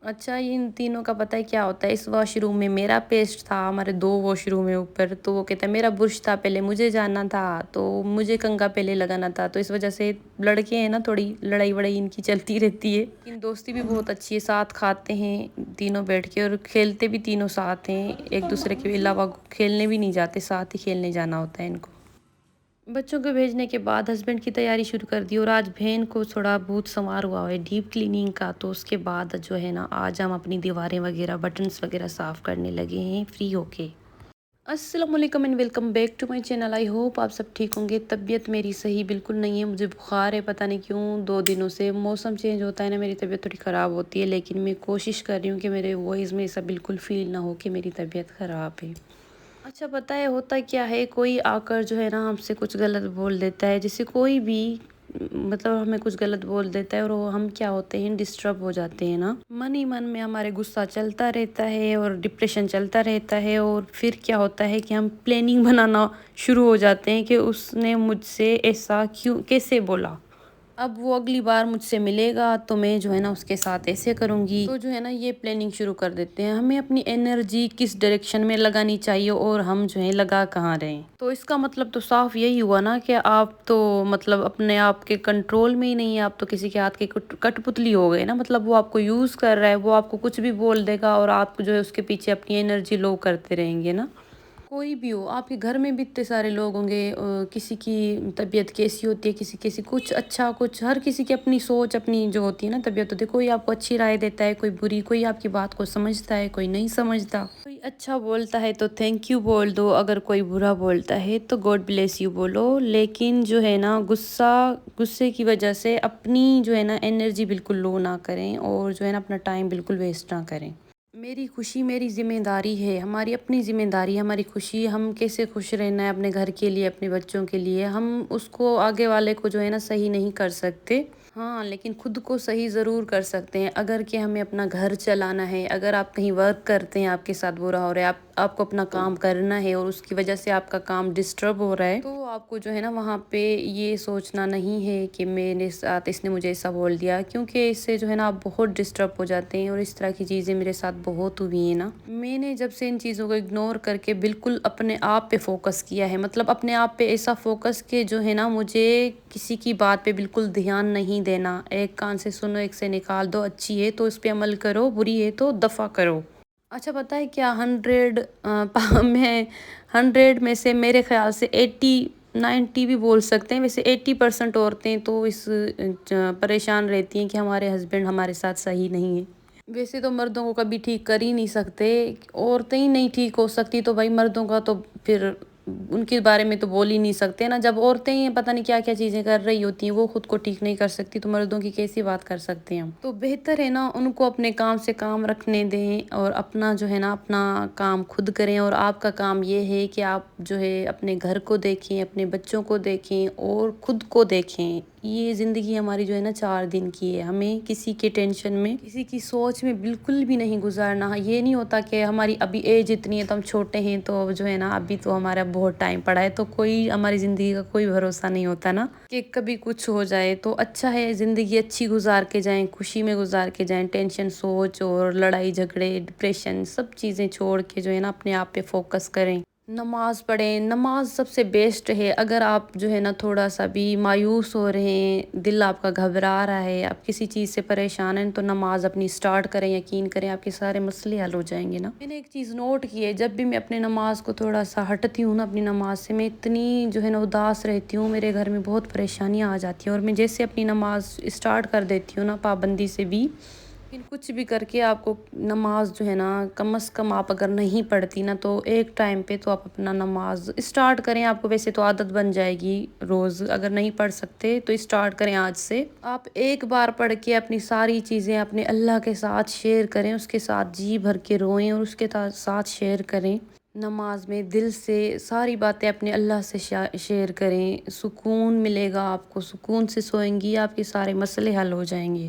اچھا، ان تینوں کا پتہ ہے کیا ہوتا ہے؟ اس واش روم میں میرا پیسٹ تھا، ہمارے 2 واش روم ہے اوپر، تو وہ کہتا ہے میرا برش تھا پہلے مجھے جانا تھا، تو مجھے کنگھا پہلے لگانا تھا، تو اس وجہ سے لڑکے ہیں نا، تھوڑی لڑائی وڑائی ان کی چلتی رہتی ہے، لیکن دوستی بھی بہت اچھی ہے، ساتھ کھاتے ہیں تینوں بیٹھ کے اور کھیلتے بھی تینوں ساتھ ہیں، ایک دوسرے کے علاوہ کھیلنے بھی نہیں جاتے، ساتھ ہی کھیلنے جانا ہوتا ہے ان کو۔ بچوں کو بھیجنے کے بعد ہسبینڈ کی تیاری شروع کر دی اور آج بہن کو تھوڑا بہت سنوار ہوا ہے ڈیپ کلیننگ کا، تو اس کے بعد جو ہے نا آج ہم اپنی دیواریں وغیرہ بٹنس وغیرہ صاف کرنے لگے ہیں فری ہو کے۔ السلام علیکم and welcome back to my channel, I hope آپ سب ٹھیک ہوں گے۔ طبیعت میری صحیح بالکل نہیں ہے، مجھے بخار ہے، پتہ نہیں کیوں 2 دنوں سے موسم چینج ہوتا ہے نا، میری طبیعت تھوڑی خراب ہوتی ہے، لیکن میں کوشش کر رہی ہوں کہ میرے وائس میں ایسا بالکل فیل نہ ہو کہ میری طبیعت خراب ہے۔ اچھا پتہ ہے ہوتا کیا ہے، کوئی آ کر جو ہے نا ہم سے کچھ غلط بول دیتا ہے، جیسے کوئی بھی مطلب ہمیں کچھ غلط بول دیتا ہے اور ہم کیا ہوتے ہیں ڈسٹرب ہو جاتے ہیں نا، من ہی من میں ہمارے غصہ چلتا رہتا ہے اور ڈپریشن چلتا رہتا ہے، اور پھر کیا ہوتا ہے کہ ہم پلاننگ بنانا شروع ہو جاتے ہیں کہ اس نے مجھ سے ایسا کیوں کیسے بولا، اب وہ اگلی بار مجھ سے ملے گا تو میں جو ہے نا اس کے ساتھ ایسے کروں گی، تو جو ہے نا یہ پلاننگ شروع کر دیتے ہیں۔ ہمیں اپنی انرجی کس ڈائریکشن میں لگانی چاہیے اور ہم جو ہے لگا کہاں رہیں، تو اس کا مطلب تو صاف یہی ہوا نا کہ آپ تو مطلب اپنے آپ کے کنٹرول میں ہی نہیں ہیں، آپ تو کسی کے ہاتھ کی کٹ پتلی ہو گئے نا، مطلب وہ آپ کو یوز کر رہا ہے، وہ آپ کو کچھ بھی بول دے گا اور آپ جو ہے اس کے پیچھے اپنی انرجی لو کرتے رہیں گے نا۔ کوئی بھی ہو، آپ کے گھر میں بھی اتنے سارے لوگ ہوں گے، کسی کی طبیعت کیسی ہوتی ہے، کسی کچھ اچھا، کچھ ہر کسی کی اپنی سوچ اپنی جو ہوتی ہے نا طبیعت ہوتی ہے، کوئی آپ کو اچھی رائے دیتا ہے، کوئی بری، کوئی آپ کی بات کو سمجھتا ہے، کوئی نہیں سمجھتا، کوئی اچھا بولتا ہے تو تھینک یو بول دو، اگر کوئی برا بولتا ہے تو گاڈ بلیس یو بولو، لیکن جو ہے نا غصے کی وجہ سے اپنی جو ہے نا انرجی بالکل لو نہ کریں اور جو ہے نا اپنا ٹائم بالکل ویسٹ نہ کریں۔ میری خوشی میری ذمہ داری ہے، ہماری اپنی ذمہ داری، ہماری خوشی، ہم کیسے خوش رہنا ہے اپنے گھر کے لیے، اپنے بچوں کے لیے، ہم اس کو آگے والے کو جو ہے نا صحیح نہیں کر سکتے، ہاں لیکن خود کو صحیح ضرور کر سکتے ہیں، اگر کہ ہمیں اپنا گھر چلانا ہے، اگر آپ کہیں ورک کرتے ہیں، آپ کے ساتھ برا ہو رہا ہے، آپ کو اپنا کام کرنا ہے اور اس کی وجہ سے آپ کا کام ڈسٹرب ہو رہا ہے، تو آپ کو جو ہے نا وہاں پہ یہ سوچنا نہیں ہے کہ میرے ساتھ اس نے مجھے ایسا بول دیا، کیونکہ اس سے جو ہے نا آپ بہت ڈسٹرب ہو جاتے ہیں، اور اس طرح کی چیزیں میرے ساتھ بہت ہوئی ہیں نا۔ میں نے جب سے ان چیزوں کو اگنور کر کے بالکل اپنے آپ پہ فوکس کیا ہے، مطلب اپنے آپ پہ ایسا فوکس کہ جو ہے نا مجھے کسی کی بات پہ بالکل دھیان نہیں دینا، ایک کان سے سنو ایک سے نکال دو، اچھی ہے تو اس پہ عمل کرو، بری ہے تو دفع کرو۔ اچھا پتہ ہے کیا، 100 میں سے میرے خیال سے 90 بھی بول سکتے ہیں، ویسے 80% عورتیں تو اس پریشان رہتی ہیں کہ ہمارے ہسبینڈ ہمارے ساتھ صحیح نہیں ہیں، ویسے تو مردوں کو کبھی ٹھیک کر ہی نہیں سکتے، عورتیں ہی نہیں ٹھیک ہو سکتی تو بھائی مردوں کا تو پھر ان کے بارے میں تو بول ہی نہیں سکتے نا، جب عورتیں ہی پتہ نہیں کیا کیا چیزیں کر رہی ہوتی ہیں، وہ خود کو ٹھیک نہیں کر سکتی تو مردوں کی کیسی بات کر سکتے ہیں ہم، تو بہتر ہے نا ان کو اپنے کام سے کام رکھنے دیں اور اپنا جو ہے نا اپنا کام خود کریں، اور آپ کا کام یہ ہے کہ آپ جو ہے اپنے گھر کو دیکھیں، اپنے بچوں کو دیکھیں اور خود کو دیکھیں، یہ زندگی ہماری جو ہے نا 4 دن کی ہے، ہمیں کسی کے ٹینشن میں کسی کی سوچ میں بالکل بھی نہیں گزارنا، یہ نہیں ہوتا کہ ہماری ابھی ایج اتنی ہے تو ہم چھوٹے ہیں تو جو ہے نا ابھی تو ہمارا بہت ٹائم پڑا ہے، تو کوئی ہماری زندگی کا کوئی بھروسہ نہیں ہوتا نا کہ کبھی کچھ ہو جائے، تو اچھا ہے زندگی اچھی گزار کے جائیں، خوشی میں گزار کے جائیں، ٹینشن سوچ اور لڑائی جھگڑے ڈپریشن سب چیزیں چھوڑ کے جو ہے نا اپنے آپ پہ فوکس کریں، نماز پڑھیں، نماز سب سے بیسٹ ہے، اگر آپ جو ہے نا تھوڑا سا بھی مایوس ہو رہے ہیں، دل آپ کا گھبرا رہا ہے، آپ کسی چیز سے پریشان ہیں، تو نماز اپنی سٹارٹ کریں، یقین کریں آپ کے سارے مسئلے حل ہو جائیں گے نا۔ میں نے ایک چیز نوٹ کی ہے، جب بھی میں اپنے نماز کو تھوڑا سا ہٹتی ہوں نا اپنی نماز سے، میں اتنی جو ہے نا اداس رہتی ہوں، میرے گھر میں بہت پریشانیاں آ جاتی ہیں، اور میں جیسے اپنی نماز سٹارٹ کر دیتی ہوں نا پابندی سے بھی، لیکن کچھ بھی کر کے آپ کو نماز جو ہے نا کم از کم آپ اگر نہیں پڑھتی نا تو ایک ٹائم پہ تو آپ اپنا نماز اسٹارٹ کریں، آپ کو ویسے تو عادت بن جائے گی روز، اگر نہیں پڑھ سکتے تو اسٹارٹ کریں آج سے، آپ ایک بار پڑھ کے اپنی ساری چیزیں اپنے اللہ کے ساتھ شیئر کریں، اس کے ساتھ جی بھر کے روئیں اور اس کے ساتھ شیئر کریں، نماز میں دل سے ساری باتیں اپنے اللہ سے شیئر کریں، سکون ملے گا آپ کو، سکون سے سوئیں گی، آپ کے سارے مسئلے حل ہو جائیں گے۔